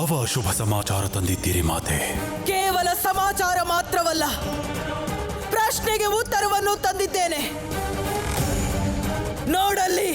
ಯಾವ ಶುಭ ಸಮಾಚಾರ ತಂದಿದ್ದೀರಿ ಮಾತೆ? ಕೇವಲ ಸಮಾಚಾರ ಮಾತ್ರವಲ್ಲ, ಪ್ರಶ್ನೆಗೆ ಉತ್ತರವನ್ನು ತಂದಿದ್ದೇನೆ. ನೋಡಲ್ಲಿ.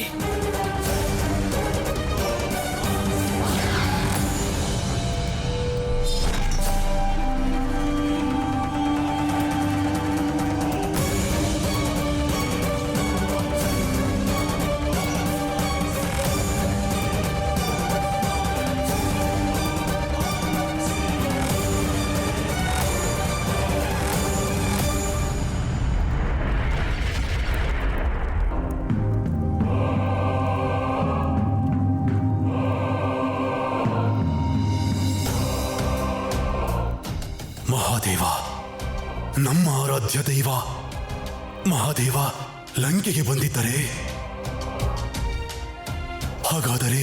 ಮಹಾದೇವ, ನಮ್ಮ ಆರಾಧ್ಯ ದೈವ ಮಹಾದೇವ ಲಂಕೆಗೆ ಬಂದಿದ್ದರೆ ಹಾಗಾದರೆ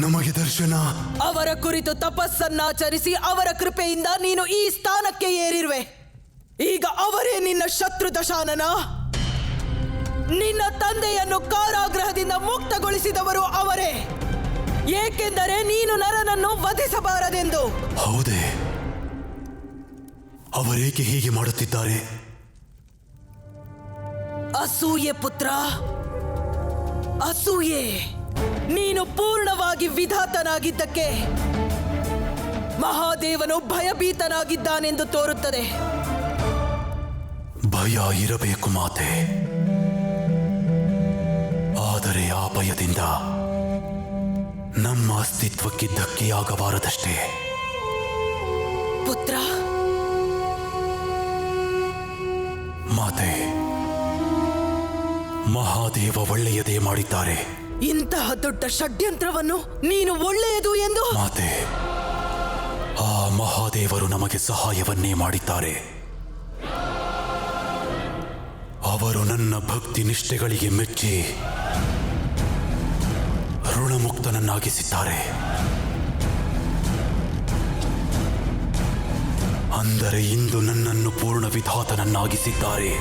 ನಮಗೆ ದರ್ಶನ? ಅವರ ಕುರಿತು ತಪಸ್ಸನ್ನಾಚರಿಸಿ ಅವರ ಕೃಪೆಯಿಂದ ನೀನು ಈ ಸ್ಥಾನಕ್ಕೆ ಏರಿರುವೆ. ಈಗ ಅವರೇ ನಿನ್ನ ಶತ್ರು ದಶಾನನ. ನಿನ್ನ ತಂದೆಯನ್ನು ಕಾರಾಗೃಹದಿಂದ ಮುಕ್ತಗೊಳಿಸಿದವರು ಅವರೇ, ಏಕೆಂದರೆ ನೀನು ನರನನ್ನು ವಧಿಸಬಾರದೆಂದು. ಹೌದೇ? ಅವರೇಕೆ ಹೀಗೆ ಮಾಡುತ್ತಿದ್ದಾರೆ? ಅಸೂಯೆ ಪುತ್ರ, ಅಸೂಯೆ. ನೀನು ಪೂರ್ಣವಾಗಿ ವಿಧಾತನಾಗಿದ್ದಕ್ಕೆ ಮಹಾದೇವನು ಭಯಭೀತನಾಗಿದ್ದಾನೆಂದು ತೋರುತ್ತದೆ. ಭಯ ಇರಬೇಕು ಮಾತೆ, ಆದರೆ ಆ ಭಯದಿಂದ ನಮ್ಮ ಅಸ್ತಿತ್ವಕ್ಕೆ ಧಕ್ಕೆಯಾಗಬಾರದಷ್ಟೇ. ಪುತ್ರ, ಮಾತೆ, ಮಹಾದೇವ ಒಳ್ಳೆಯದೇ ಮಾಡಿದ್ದಾರೆ. ಇಂತಹ ದೊಡ್ಡ ಷಡ್ಯಂತ್ರವನ್ನು ನೀನು ಒಳ್ಳೆಯದು ಎಂದು? ಮಾತೆ, ಆ ಮಹಾದೇವರು ನಮಗೆ ಸಹಾಯವನ್ನೇ ಮಾಡಿದ್ದಾರೆ. ಅವರು ನನ್ನ ಭಕ್ತಿ ನಿಷ್ಠೆಗಳಿಗೆ ಮೆಚ್ಚಿ ಋಣಮುಕ್ತನನ್ನಾಗಿಸಿದ್ದಾರೆ. ಅಂದರೆ ಇಂದು ನನ್ನನ್ನು ಪೂರ್ಣ ವಿಧಾತನನ್ನಾಗಿಸಿದ್ದಾರೆ.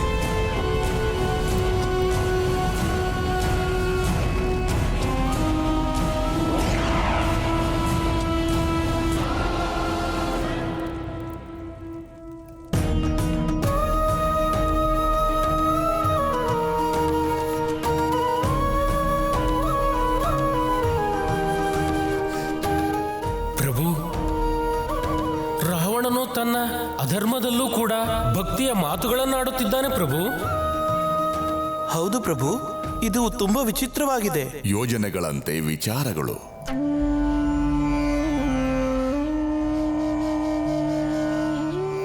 ತನ್ನ ಅಧರ್ಮದಲ್ಲೂ ಕೂಡ ಭಕ್ತಿಯ ಮಾತುಗಳನ್ನಾಡುತ್ತಿದ್ದಾನೆ ಪ್ರಭು. ಹೌದು ಪ್ರಭು, ಇದು ತುಂಬಾ ವಿಚಿತ್ರವಾಗಿದೆ. ಯೋಜನೆಗಳಂತೆ ವಿಚಾರಗಳು.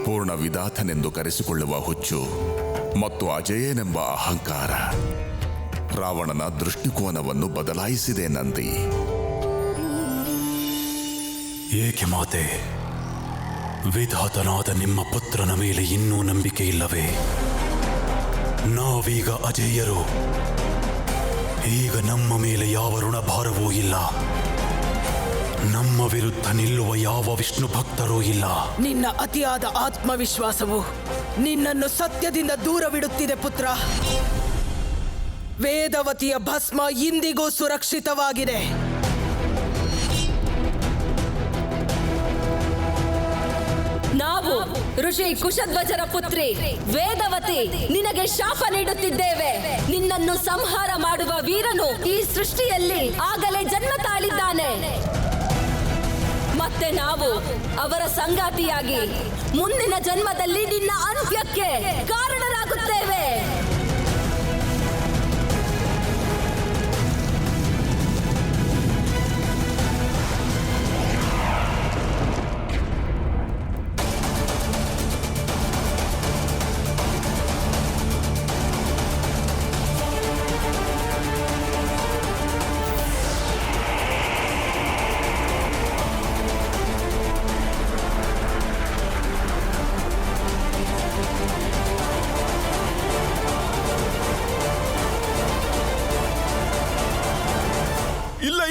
ಪೂರ್ಣ ವಿಧಾತನೆಂದು ಕರೆಸಿಕೊಳ್ಳುವ ಹುಚ್ಚು ಮತ್ತು ಅಜಯನೆಂಬ ಅಹಂಕಾರ ರಾವಣನ ದೃಷ್ಟಿಕೋನವನ್ನು ಬದಲಾಯಿಸಿದೆ ನಂದಿ. ಏಕೆ ಮಾತೆ? ವಿಧಾತನಾದ ನಿಮ್ಮ ಪುತ್ರನ ಮೇಲೆ ಇನ್ನೂ ನಂಬಿಕೆ ಇಲ್ಲವೇ? ನಾವೀಗ ಅಜೇಯರು. ಈಗ ನಮ್ಮ ಮೇಲೆ ಯಾವ ಋಣಭಾರವೂ ಇಲ್ಲ. ನಮ್ಮ ವಿರುದ್ಧ ನಿಲ್ಲುವ ಯಾವ ವಿಷ್ಣು ಭಕ್ತರೂ ಇಲ್ಲ. ನಿನ್ನ ಅತಿಯಾದ ಆತ್ಮವಿಶ್ವಾಸವು ನಿನ್ನನ್ನು ಸತ್ಯದಿಂದ ದೂರವಿಡುತ್ತಿದೆ ಪುತ್ರ. ವೇದವತಿಯ ಭಸ್ಮ ಇಂದಿಗೂ ಸುರಕ್ಷಿತವಾಗಿದೆ. ನಾವು ಋಷಿ ಕುಶಧ್ವಜರ ಪುತ್ರಿ ವೇದವತಿ ನಿನಗೆ ಶಾಪ ನೀಡುತ್ತಿದ್ದೇವೆ. ನಿನ್ನನ್ನು ಸಂಹಾರ ಮಾಡುವ ವೀರನು ಈ ಸೃಷ್ಟಿಯಲ್ಲಿ ಆಗಲೇ ಜನ್ಮ ತಾಳಿದ್ದಾನೆ. ಮತ್ತೆ ನಾವು ಅವರ ಸಂಗಾತಿಯಾಗಿ ಮುಂದಿನ ಜನ್ಮದಲ್ಲಿ ನಿನ್ನ ಅಂತ್ಯಕ್ಕೆ ಕಾರಣರಾಗುತ್ತೇವೆ.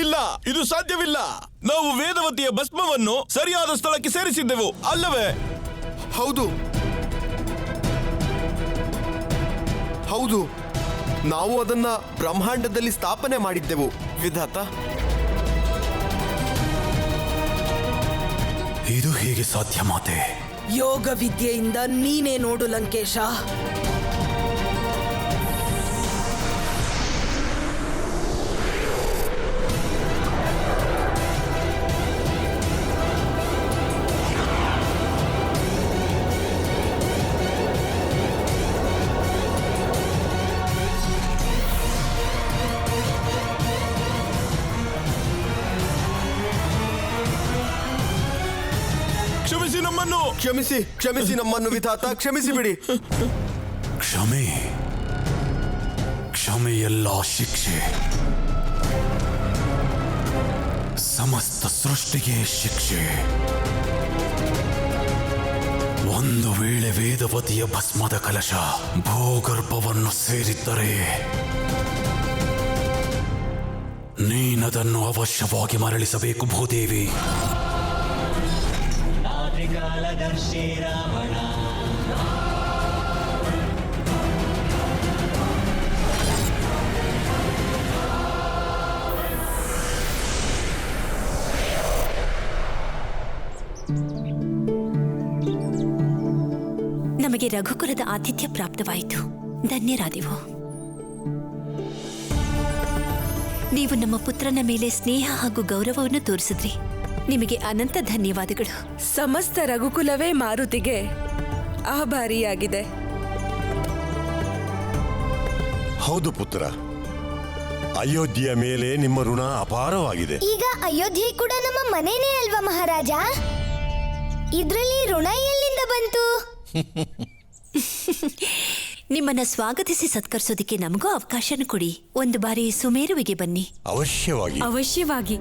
ಇಲ್ಲ, ಇದು ಸಾಧ್ಯವಿಲ್ಲ. ನಾವು ವೇದವತಿಯ ಭಸ್ಮವನ್ನು ಸರಿಯಾದ ಸ್ಥಳಕ್ಕೆ ಸೇರಿಸಿದ್ದೆವು ಅಲ್ಲವೇ? ಹೌದು ಹೌದು, ನಾವು ಅದನ್ನ ಬ್ರಹ್ಮಾಂಡದಲ್ಲಿ ಸ್ಥಾಪನೆ ಮಾಡಿದ್ದೆವು ವಿಧಾತ. ಇದು ಹೇಗೆ ಸಾಧ್ಯ ಮಾತೆ? ಯೋಗ ವಿದ್ಯೆಯಿಂದ ನೀನೇ ನೋಡು ಲಂಕೇಶ. ಕ್ಷಮಿಸಿ ನಮ್ಮನ್ನು. ಕ್ಷಮಿಸಿ ನಮ್ಮನ್ನು ವಿಧಾತ, ಕ್ಷಮಿಸಿ ಬಿಡಿ. ಕ್ಷಮೆಯಲ್ಲ ಶಿಕ್ಷೆ. ಸಮಸ್ತ ಸೃಷ್ಟಿಗೆ ಶಿಕ್ಷೆ. ಒಂದು ವೇಳೆ ವೇದವತಿಯ ಭಸ್ಮದ ಕಲಶ ಭೂಗರ್ಭವನ್ನು ಸೇರಿದ್ದರೆ ನೀನದನ್ನು ಅವಶ್ಯವಾಗಿ ಮರಳಿಸಬೇಕು ಭೂದೇವಿ. ನಮಗೆ ರಘುಕುಲದ ಆತಿಥ್ಯ ಪ್ರಾಪ್ತವಾಯಿತು. ಧನ್ಯರಾದೆವು. ನೀವು ನಮ್ಮ ಪುತ್ರನ ಮೇಲೆ ಸ್ನೇಹ ಹಾಗೂ ಗೌರವವನ್ನು ತೋರಿಸಿದ್ರಿ. ನಿಮಗೆ ಅನಂತ ಧನ್ಯವಾದಗಳು. ಸಮಸ್ತ ರಘುಕುಲವೇ ಮಾರುತಿಗೆ ಆಭಾರಿಯಾಗಿದೆ. ಹೌದು ಪುತ್ರ, ಅಯೋಧ್ಯೆಯ ಮೇಲೆ ನಿಮ್ಮ ಋಣ ಅಪಾರವಾಗಿದೆ. ಈಗ ಅಯೋಧ್ಯೆ ಕೂಡ ನಮ್ಮ ಮನೇನೇ ಅಲ್ವಾ ಮಹಾರಾಜ? ಇದ್ರಲ್ಲಿ ಋಣ ಎಲ್ಲಿಂದ ಬಂತು? ನಿಮ್ಮನ್ನ ಸ್ವಾಗತಿಸಿ ಸತ್ಕರಿಸೋದಕ್ಕೆ ನಮಗೂ ಅವಕಾಶನ ಕೊಡಿ. ಒಂದು ಬಾರಿ ಸುಮೇರುವಿಗೆ ಬನ್ನಿ. ಅವಶ್ಯವಾಗಿ.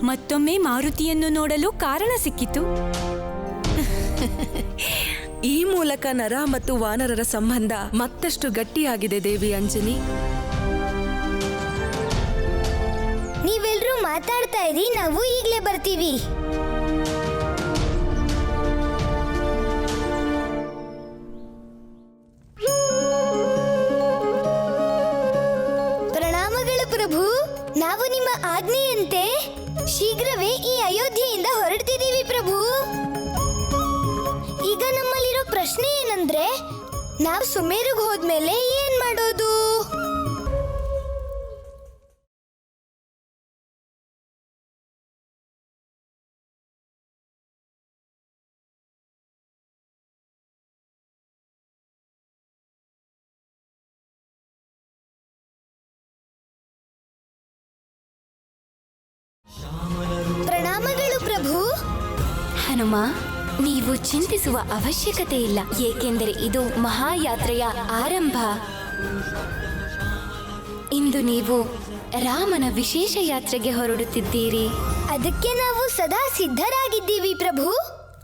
ಮತ್ತೊಮ್ಮೆ ಮಾರುತಿಯನ್ನು ನೋಡಲು ಕಾರಣ ಸಿಕ್ಕಿತು. ಈ ಮೂಲಕ ನರ ಮತ್ತು ವಾನರರ ಸಂಬಂಧ ಮತ್ತಷ್ಟು ಗಟ್ಟಿಯಾಗಿದೆ ದೇವಿ ಅಂಜನಿ. ನೀವೆಲ್ರೂ ಮಾತಾಡ್ತಾ ಇರಿ, ನಾವು ಈಗ್ಲೇ ಬರ್ತೀವಿ. ಪ್ರಣಾಮಗಳು ಪ್ರಭು. ನಾವು ನಿಮ್ಮ ಆಜ್ಞೆಯಂತೆ ಶೀಘ್ರವೇ ಈ ಅಯೋಧ್ಯೆಯಿಂದ ಹೊರಡ್ತಿದ್ದೀವಿ ಪ್ರಭು. ಈಗ ನಮ್ಮಲ್ಲಿರೋ ಪ್ರಶ್ನೆ ಏನಂದ್ರೆ, ನಾವು ಸುಮೇರುಗ್ ಹೋದ್ಮೇಲೆ ಏನ್ ಮಾಡೋದು? ಪ್ರಣಾಮಗಳು ಪ್ರಭು. ಹನುಮ, ನೀವು ಚಿಂತಿಸುವ ಅವಶ್ಯಕತೆ ಇಲ್ಲ, ಏಕೆಂದರೆ ಇದು ಮಹಾಯಾತ್ರೆಯ ಆರಂಭ. ಇಂದು ನೀವು ರಾಮನ ವಿಶೇಷ ಯಾತ್ರೆಗೆ ಹೊರಡುತ್ತಿದ್ದೀರಿ. ಅದಕ್ಕೆ ನಾವು ಸದಾ ಸಿದ್ಧರಾಗಿದ್ದೀವಿ ಪ್ರಭು.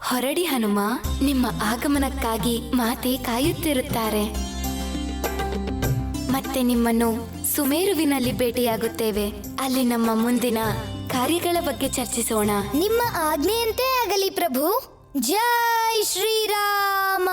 ಹೊರಡಿ ಹನುಮ, ನಿಮ್ಮ ಆಗಮನಕ್ಕಾಗಿ ಮಾತೆ ಕಾಯುತ್ತಿರುತ್ತಾರೆ. ಮತ್ತೆ ನಿಮ್ಮನ್ನು ಸುಮೇರುವಿನಲ್ಲಿ ಭೇಟಿಯಾಗುತ್ತೇವೆ. ಅಲ್ಲಿ ನಮ್ಮ ಮುಂದಿನ ಕಾರ್ಯಗಳ ಬಗ್ಗೆ ಚರ್ಚಿಸೋಣ. ನಿಮ್ಮ ಆಜ್ಞೆಯಂತೆ ಆಗಲಿ ಪ್ರಭು. ಜೈ ಶ್ರೀರಾಮ.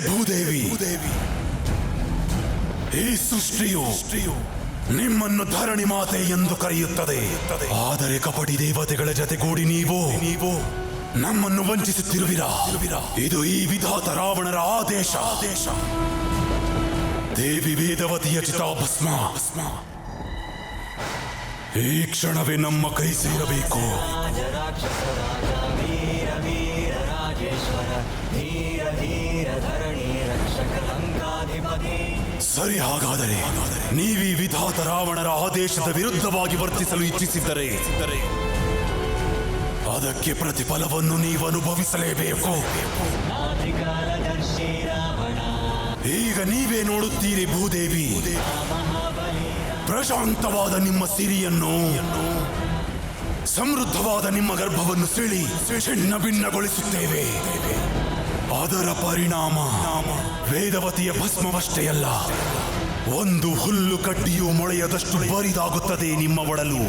ಭೂದೇವಿ, ಈ ಸೃಷ್ಟಿಯು ನಿಮ್ಮನ್ನು ಧರಣಿ ಮಾತೆ ಎಂದು ಕರೆಯುತ್ತದೆ. ಆದರೆ ಕಪಟಿ ದೇವತೆಗಳ ಜತೆಗೂಡಿ ನೀವು ನಮ್ಮನ್ನು ವಂಚಿಸುತ್ತಿರುವಿರಾ? ಇದು ಈ ವಿಧಾತ ರಾವಣರ ಆದೇಶ. ದೇವಿ ವೇದವತಿಯ ಚಿತಾಭಸ್ಮ ಈ ಕ್ಷಣವೇ ನಮ್ಮ ಕೈ ಸೇರಬೇಕು. ಸರಿ, ಹಾಗಾದರೆ ನೀವೀ ವಿಧಾತ ರಾವಣರ ಆದೇಶದ ವಿರುದ್ಧವಾಗಿ ವರ್ತಿಸಲು ಇಚ್ಛಿಸಿದ್ದರೆ ಅದಕ್ಕೆ ಪ್ರತಿಫಲವನ್ನು ನೀವು ಅನುಭವಿಸಲೇಬೇಕು. ಈಗ ನೀವೇ ನೋಡುತ್ತೀರಿ ಭೂದೇವಿ, ಪ್ರಶಾಂತವಾದ ನಿಮ್ಮ ಸಿರಿಯನ್ನು, ಸಮೃದ್ಧವಾದ ನಿಮ್ಮ ಗರ್ಭವನ್ನು ಸೆಳಿ ಚಿನ್ನ ಭಿನ್ನಗೊಳಿಸುತ್ತೇವೆ. ಅದರ ಪರಿಣಾಮ ವೇದವತಿಯ ಭಸ್ಮವಷ್ಟೇ ಅಲ್ಲ, ಒಂದು ಹುಲ್ಲು ಕಡ್ಡಿಯು ಮೊಳೆಯದಷ್ಟು ಬರಿದಾಗುತ್ತದೆ ನಿಮ್ಮ ಒಡಲು.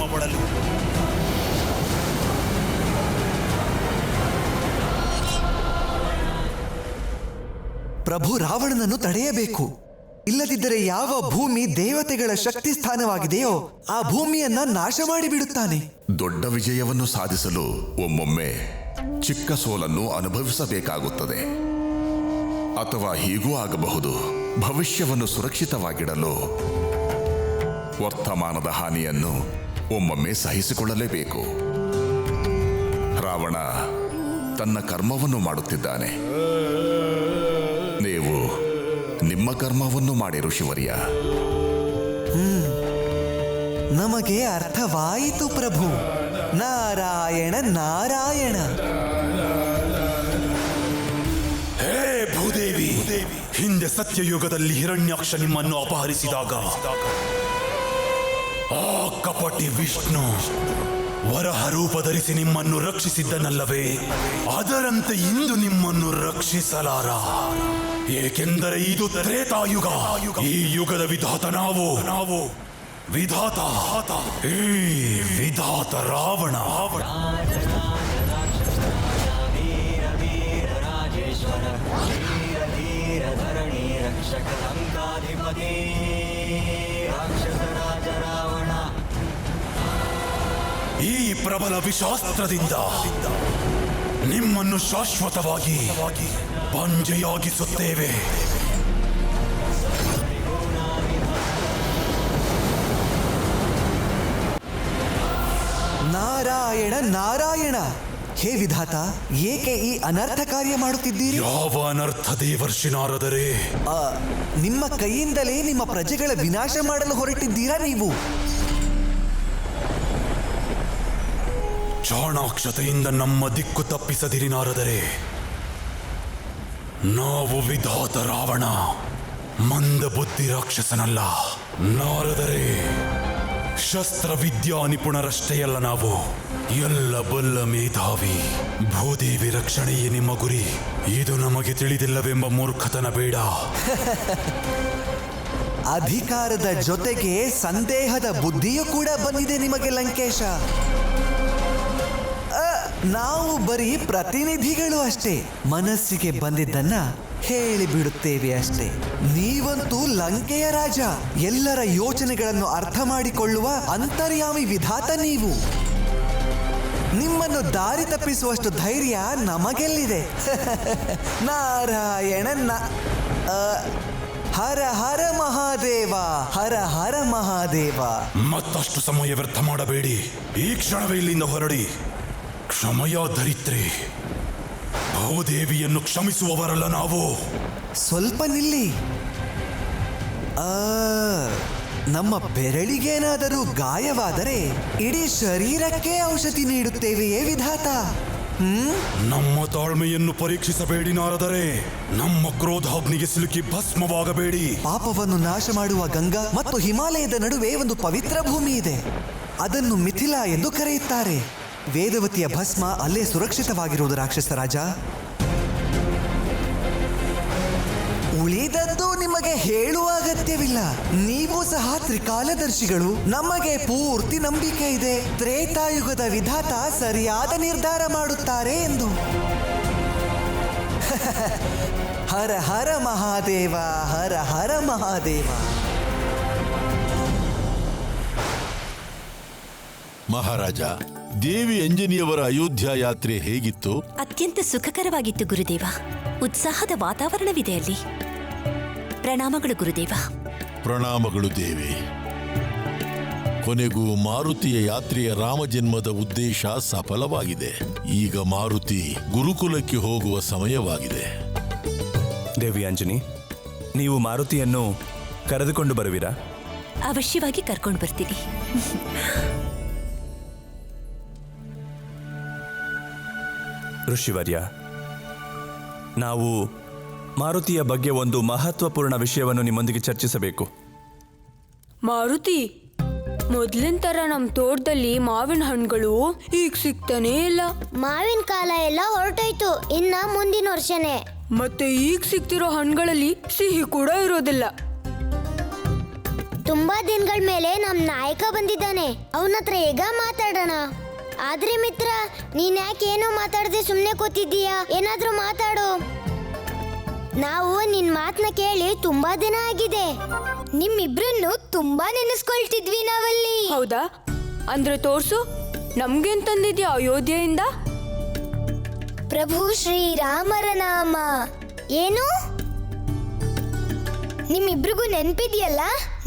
ಪ್ರಭು ರಾವಣನನ್ನು ತಡೆಯಬೇಕು. ಇಲ್ಲದಿದ್ದರೆ ಯಾವ ಭೂಮಿ ದೇವತೆಗಳ ಶಕ್ತಿ ಸ್ಥಾನವಾಗಿದೆಯೋ ಆ ಭೂಮಿಯನ್ನ ನಾಶ ಮಾಡಿಬಿಡುತ್ತಾನೆ. ದೊಡ್ಡ ವಿಜಯವನ್ನು ಸಾಧಿಸಲು ಒಮ್ಮೊಮ್ಮೆ ಚಿಕ್ಕ ಸೋಲನ್ನು ಅನುಭವಿಸಬೇಕಾಗುತ್ತದೆ. ಅಥವಾ ಹೀಗೂ ಆಗಬಹುದು, ಭವಿಷ್ಯವನ್ನು ಸುರಕ್ಷಿತವಾಗಿಡಲು ವರ್ತಮಾನದ ಹಾನಿಯನ್ನು ಒಮ್ಮೊಮ್ಮೆ ಸಹಿಸಿಕೊಳ್ಳಲೇಬೇಕು. ರಾವಣ ತನ್ನ ಕರ್ಮವನ್ನು ಮಾಡುತ್ತಿದ್ದಾನೆ, ನೀವು ನಿಮ್ಮ ಕರ್ಮವನ್ನು ಮಾಡಿ ಋಷಿವರ್ಯ. ನಮಗೆ ಅರ್ಥವಾಯಿತು ಪ್ರಭು. ನಾರಾಯಣ ನಾರಾಯಣ. ಹೇ ಭೂದೇವಿ, ಹಿಂದೆ ಸತ್ಯಯುಗದಲ್ಲಿ ಹಿರಣ್ಯಾಕ್ಷ ನಿಮ್ಮನ್ನು ಅಪಹರಿಸಿದಾಗ ಆ ಕಪಟಿ ವಿಷ್ಣು ವರಹ ರೂಪ ಧರಿಸಿ ನಿಮ್ಮನ್ನು ರಕ್ಷಿಸಿದ್ದನಲ್ಲವೇ? ಅದರಂತೆ ಇಂದು ನಿಮ್ಮನ್ನು ರಕ್ಷಿಸಲಾರ, ಏಕೆಂದರೆ ಇದು ತ್ರೇತಾಯುಗ. ಈ ಯುಗದ ವಿಧಾತ ನಾವು ವಿಧಾತ, ಈ ವಿಧಾತ ರಾವಣ. ಈ ಪ್ರಬಲ ವಿಶಾಸ್ತ್ರದಿಂದ ನಿಮ್ಮನ್ನು ಶಾಶ್ವತವಾಗಿ ಬಂಜೆಯಾಗಿಸುತ್ತೇವೆ. ನಾರಾಯಣ ನಾರಾಯಣ. ಹೇ ವಿಧಾತ, ಏಕೆ ಈ ಅನರ್ಥ ಕಾರ್ಯ ಮಾಡುತ್ತಿದ್ದೀರಿ? ಯಾವ ಅನರ್ಥ ದೇವರ್ಷಿ ನಾರದರೆ? ನಿಮ್ಮ ಕೈಯಿಂದಲೇ ನಿಮ್ಮ ಪ್ರಜೆಗಳ ವಿನಾಶ ಮಾಡಲು ಹೊರಟಿದ್ದೀರಾ ನೀವು? ಚಾಣಾಕ್ಷತೆಯಿಂದ ನಮ್ಮ ದಿಕ್ಕು ತಪ್ಪಿಸದಿರಿ ನಾರದರೆ. ನಾವು ವಿಧಾತ ರಾವಣ, ಮಂದ ಬುದ್ಧಿ ರಾಕ್ಷಸನಲ್ಲ ನಾರದರೆ. ಶಸ್ತ್ರವಿದ್ಯಾ ನಿಪುಣರಷ್ಟೇ ಅಲ್ಲ ನಾವು, ಎಲ್ಲ ಬಲ್ಲ ಮೇಧಾವಿ. ಭೂದೇವಿ ರಕ್ಷಣೆಯೇ ನಿಮ್ಮ ಗುರಿ. ಇದು ನಮಗೆ ತಿಳಿದಿಲ್ಲವೆಂಬ ಮೂರ್ಖತನ ಬೇಡ. ಅಧಿಕಾರದ ಜೊತೆಗೆ ಸಂದೇಹದ ಬುದ್ಧಿಯೂ ಕೂಡ ಬಂದಿದೆ ನಿಮಗೆ ಲಂಕೇಶ. ನಾವು ಬರೀ ಪ್ರತಿನಿಧಿಗಳು ಅಷ್ಟೇ, ಮನಸ್ಸಿಗೆ ಬಂದಿದ್ದನ್ನ ಹೇಳಿಬಿಡುತ್ತೇವೆ ಅಷ್ಟೇ. ನೀವಂತೂ ಲಂಕೆಯ ರಾಜ, ಎಲ್ಲರ ಯೋಚನೆಗಳನ್ನು ಅರ್ಥ ಮಾಡಿಕೊಳ್ಳುವ ಅಂತರ್ಯಾಮಿ ವಿಧಾತ ನೀವು. ನಿಮ್ಮನ್ನು ದಾರಿ ತಪ್ಪಿಸುವಷ್ಟು ಧೈರ್ಯ ನಮಗೆಲ್ಲಿದೆ? ನಾರಾಯಣ ಹರ ಹರ ಮಹಾದೇವ, ಹರ ಹರ ಮಹಾದೇವ. ಮತ್ತಷ್ಟು ಸಮಯ ವ್ಯರ್ಥ ಮಾಡಬೇಡಿ, ಈ ಕ್ಷಣವೇ ಇಲ್ಲಿಂದ ಹೊರಡಿ. ಕ್ಷಮಯ ಧರಿತ್ರಿ, ಭೂದೇವಿಯನ್ನು ಕ್ಷಮಿಸುವವರಲ್ಲ ನಾವು. ಸ್ವಲ್ಪ ನಿಲ್ಲಿ. ನಮ್ಮ ಬೆರಳಿಗೇನಾದರೂ ಗಾಯವಾದರೆ ಇಡೀ ಶರೀರಕ್ಕೆ ಔಷಧಿ ನೀಡುತ್ತೇವೆಯೇ ವಿಧಾತ? ನಮ್ಮ ತಾಳ್ಮೆಯನ್ನು ಪರೀಕ್ಷಿಸಬೇಡಿ ನಾರದರೆ. ನಮ್ಮ ಕ್ರೋಧಾಗ್ನಿಗೆ ಸಿಲುಕಿ ಭಸ್ಮವಾಗಬೇಡಿ. ಪಾಪವನ್ನು ನಾಶ ಮಾಡುವ ಗಂಗಾ ಮತ್ತು ಹಿಮಾಲಯದ ನಡುವೆ ಒಂದು ಪವಿತ್ರ ಭೂಮಿ ಇದೆ. ಅದನ್ನು ಮಿಥಿಲಾ ಎಂದು ಕರೆಯುತ್ತಾರೆ. ವೇದವತಿಯ ಭಸ್ಮ ಅಲ್ಲೇ ಸುರಕ್ಷಿತವಾಗಿರುವುದು ರಾಕ್ಷಸ ರಾಜ. ಉಳಿದದ್ದು ನಿಮಗೆ ಹೇಳುವ ಅಗತ್ಯವಿಲ್ಲ. ನೀವು ಸಹ ತ್ರಿಕಾಲದರ್ಶಿಗಳು. ನಮಗೆ ಪೂರ್ತಿ ನಂಬಿಕೆ ಇದೆ ತ್ರೇತಾಯುಗದ ವಿಧಾತ ಸರಿಯಾದ ನಿರ್ಧಾರ ಮಾಡುತ್ತಾರೆ ಎಂದು. ಹರ ಹರ ಮಹಾದೇವ, ಹರ ಹರ ಮಹಾದೇವ. ಮಹಾರಾಜ, ದೇವಿ ಅಂಜನಿಯವರ ಅಯೋಧ್ಯ ಯಾತ್ರೆ ಹೇಗಿತ್ತು? ಅತ್ಯಂತ ಸುಖಕರವಾಗಿತ್ತು ಗುರುದೇವ. ಉತ್ಸಾಹದ ವಾತಾವರಣವಿದೆ ಅಲ್ಲಿ. ಪ್ರಣಾಮಗಳು ಗುರುದೇವ. ಪ್ರಣಾಮಗಳು ದೇವಿ. ಕೊನೆಗೂ ಮಾರುತಿಯ ಯಾತ್ರೆಯ ರಾಮಜನ್ಮದ ಉದ್ದೇಶ ಸಫಲವಾಗಿದೆ. ಈಗ ಮಾರುತಿ ಗುರುಕುಲಕ್ಕೆ ಹೋಗುವ ಸಮಯವಾಗಿದೆ. ದೇವಿ ಅಂಜನಿ, ನೀವು ಮಾರುತಿಯನ್ನು ಕರೆದುಕೊಂಡು ಬರುವಿರಾ? ಅವಶ್ಯವಾಗಿ ಕರ್ಕೊಂಡು ಬರ್ತೀನಿ. ಋಷಿವರ್ಯ, ನಾವು ಮಾರುತಿಯ ಬಗ್ಗೆ ಒಂದು ಮಹತ್ವಪೂರ್ಣ ವಿಷಯವನ್ನು ನಿಮ್ಮೊಂದಿಗೆ ಚರ್ಚಿಸಬೇಕು. ಮಾರುತಿ, ಮೊದ್ಲಿನ ತರ ನಮ್ ತೋಟದಲ್ಲಿ ಮಾವಿನ ಹಣ್ಣುಗಳು ಈಗ ಸಿಗ್ತಾನೇ ಇಲ್ಲ. ಮಾವಿನ ಕಾಲ ಎಲ್ಲ ಹೊರಟೋಯ್ತು, ಇನ್ನ ಮುಂದಿನ ವರ್ಷನೇ. ಮತ್ತೆ ಈಗ ಸಿಗ್ತಿರೋ ಹಣ್ಣುಗಳಲ್ಲಿ ಸಿಹಿ ಕೂಡ ಇರೋದಿಲ್ಲ. ತುಂಬಾ ದಿನಗಳ ಮೇಲೆ ನಮ್ ನಾಯಕ ಬಂದಿದ್ದಾನೆ, ಅವನ ಹತ್ರ ಈಗ ಮಾತಾಡೋಣ. ಆದ್ರೆ ಮಿತ್ರ, ನೀನ್ ಯಾಕೆ ಏನೋ ಮಾತಾಡದೆ ಸುಮ್ನೆ ಕೂತಿದ್ದೀಯಾ? ಏನಾದ್ರೂ ಮಾತಾಡು. ನಾವು ನಿನ್ ಮಾತನ್ನ ಕೇಳಿ ತುಂಬಾ ದಿನ ಆಗಿದೆ. ನಿಮ್ಮಿಬ್ರನ್ನು ತುಂಬಾ ನೆನೆಸ್ಕೊಳ್ತಿದ್ವಿ ನಾವಲ್ಲಿ. ಹೌದಾ? ಅಂದ್ರೆ ತೋರ್ಸು, ನಮ್ಗೇನ್ ತಂದಿದ್ಯಾ ಅಯೋಧ್ಯೆಯಿಂದ? ಪ್ರಭು ಶ್ರೀರಾಮರ ನಾಮ. ಏನು? ನಿಮ್ಮಿಬ್ರಿಗೂ ನೆನ್ಪಿದ್ಯಲ್ಲ,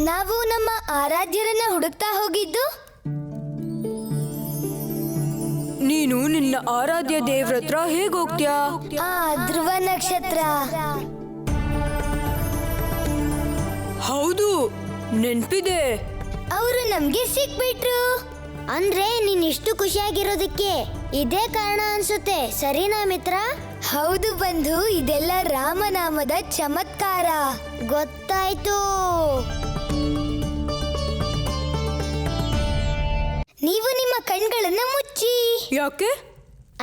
ನಾವು ನಮ್ಮ ಆರಾಧ್ಯರನ್ನ ಹುಡುಕ್ತಾ ಹೋಗಿದ್ದು? ನೀನು ನಿನ್ನ ಆರಾಧ್ಯ ದೇವ್ರ ಹತ್ರ ಹೇಗ್ ಹೋಗ್ತೀಯಾ? ಆ ಧ್ರುವ ನಕ್ಷತ್ರ. ಹೌದು, ನೆನ್ಪಿದೆ. ಅವರು ನಮ್ಗೆ ಸಿಕ್ಬಿಟ್ರು. ಅಂದ್ರೆ ನೀನ್ ಇಷ್ಟು ಖುಷಿಯಾಗಿರೋದಕ್ಕೆ ಇದೇ ಕಾರಣ ಅನ್ಸುತ್ತೆ, ಸರಿನಾ ಮಿತ್ರ? ಹೌದು ಬಂಧು, ಇದೆಲ್ಲ ರಾಮನಾಮದ ಚಮತ್ಕಾರ. ಗೊತ್ತಾಯ್ತು. ನೀವು ನಿಮ್ಮ ಕಣ್ಗಳನ್ನ ಮುಚ್ಚಿ. ಯಾಕೆ?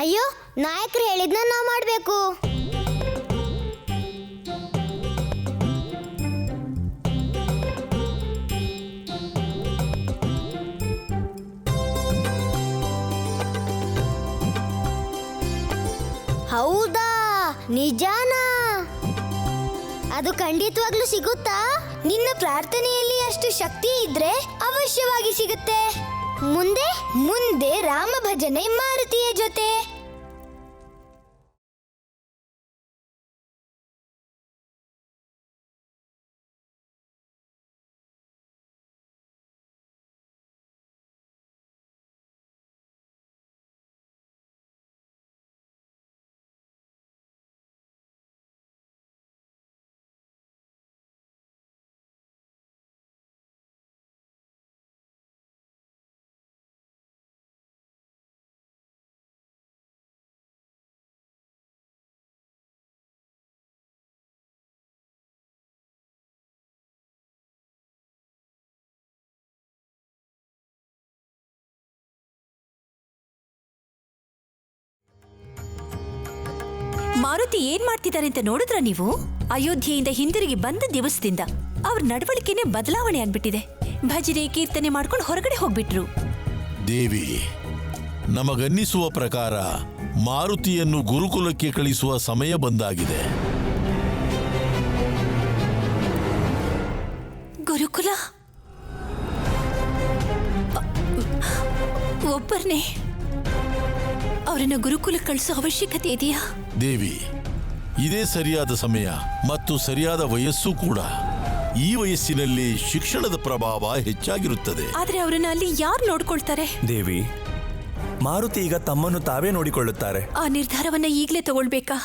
ಅಯ್ಯೋ, ನಾಯಕರು ಹೇಳಿದ್ನ ನಾವು ಮಾಡ್ಬೇಕು. ಹೌದಾ? ನಿಜಾನಾ? ಅದು ಖಂಡಿತವಾಗ್ಲೂ ಸಿಗುತ್ತಾ? ನಿನ್ನ ಪ್ರಾರ್ಥನೆಯಲ್ಲಿ ಅಷ್ಟು ಶಕ್ತಿ ಇದ್ರೆ ಅವಶ್ಯವಾಗಿ ಸಿಗುತ್ತೆ. ಮುಂದೆ ಮುಂದೆ ರಾಮ ಭಜನೆ ಮಾರುತಿಯ ಜೊತೆ. ಮಾರುತಿ ಏನ್ ಮಾಡ್ತಿದ್ದಾರೆ ಅಂತ ನೋಡಿದ್ರ ನೀವು? ಅಯೋಧ್ಯೆಯಿಂದ ಹಿಂದಿರುಗಿ ಬಂದ ದಿವಸದಿಂದ ಅವ್ರ ನಡವಳಿಕೆನೆ ಬದಲಾವಣೆ ಆಗ್ಬಿಟ್ಟಿದೆ. ಭಜನೆ ಕೀರ್ತನೆ ಮಾಡ್ಕೊಂಡು ಹೊರಗಡೆ ಹೋಗ್ಬಿಟ್ರು. ದೇವಿ, ನಮಗನ್ನಿಸುವ ಪ್ರಕಾರ ಮಾರುತಿಯನ್ನು ಗುರುಕುಲಕ್ಕೆ ಕಳಿಸುವ ಸಮಯ ಬಂದಾಗಿದೆ. ಗುರುಕುಲ? ಒಬ್ಬರನ್ನೇ ಅವರನ್ನು ಗುರುಕುಲ ಕಳಿಸೋ ಅವಶ್ಯಕತೆ ಇದೆಯಾ? ದೇವಿ, ಇದೇ ಸರಿಯಾದ ಸಮಯ ಮತ್ತು ಸರಿಯಾದ ವಯಸ್ಸು ಕೂಡ. ಈ ವಯಸ್ಸಿನಲ್ಲಿ ಶಿಕ್ಷಣದ ಪ್ರಭಾವ ಹೆಚ್ಚಾಗಿರುತ್ತದೆ. ಆದ್ರೆ ಅವರನ್ನ ಅಲ್ಲಿ ಯಾರು ನೋಡ್ಕೊಳ್ತಾರೆ? ದೇವಿ, ಮಾರುತಿ ಈಗ ತಮ್ಮನ್ನು ತಾವೇ ನೋಡಿಕೊಳ್ಳುತ್ತಾರೆ. ಆ ನಿರ್ಧಾರವನ್ನ ಈಗಲೇ ತಗೊಳ್ಬೇಕಾ?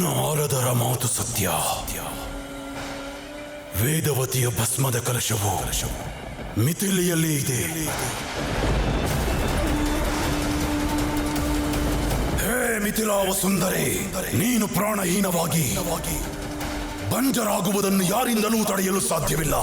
ನಾರದರ ಮಾತು ಸತ್ಯ. ವೇದವತಿಯ ಭಸ್ಮದ ಕಲಶವು ಮಿಥಿಲೆಯಲ್ಲಿ ಇದೆ. ಹೇ ಮಿಥಿಲಾವ ಸುಂದರಿ, ನೀನು ಪ್ರಾಣಹೀನವಾಗಿ ಬಂಜರಾಗುವುದನ್ನು ಯಾರಿಂದಲೂ ತಡೆಯಲು ಸಾಧ್ಯವಿಲ್ಲ.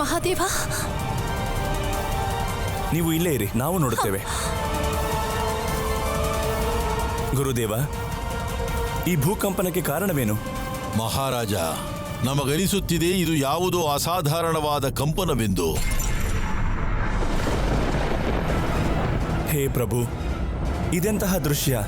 ಮಹಾದೇವ, ನೀವು ಇಲ್ಲೇ ಇರಿ, ನಾವು ನೋಡುತ್ತೇವೆ. ಗುರುದೇವ, ಈ ಭೂಕಂಪನಕ್ಕೆ ಕಾರಣವೇನು? ಮಹಾರಾಜ, ನಮಗನಿಸುತ್ತಿದೆ ಇದು ಯಾವುದೋ ಅಸಾಧಾರಣವಾದ ಕಂಪನವೆಂದು. ಹೇ ಪ್ರಭು, ಇದೆಂತಹ ದೃಶ್ಯ!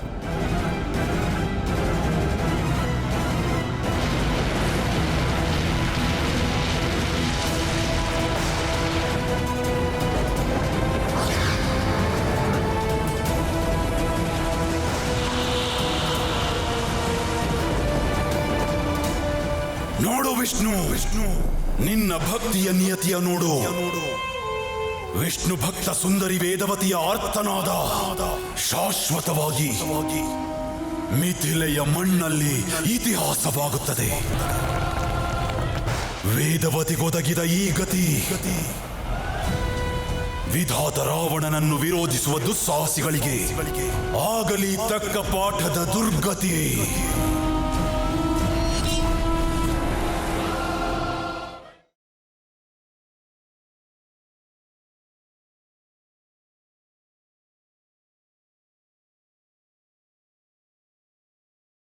ನೋಡು ವಿಷ್ಣು, ನಿನ್ನ ಭಕ್ತಿಯ ನಿಯತಿಯ ನೋಡು. ವಿಷ್ಣು ಭಕ್ತ ಸುಂದರಿ ವೇದವತಿಯ ಆರ್ತನಾದ ಶಾಶ್ವತವಾಗಿ ಮಿಥಿಲೆಯ ಮಣ್ಣಲ್ಲಿ ಇತಿಹಾಸವಾಗುತ್ತದೆ. ವೇದವತಿಗೊದಗಿದ ಈ ಗತಿ ವಿಧಾತ ರಾವಣನನ್ನು ವಿರೋಧಿಸುವ ದುಸ್ಸಾಹಸಿಗಳಿಗೆ ಆಗಲಿ ತಕ್ಕ ಪಾಠದ ದುರ್ಗತಿ.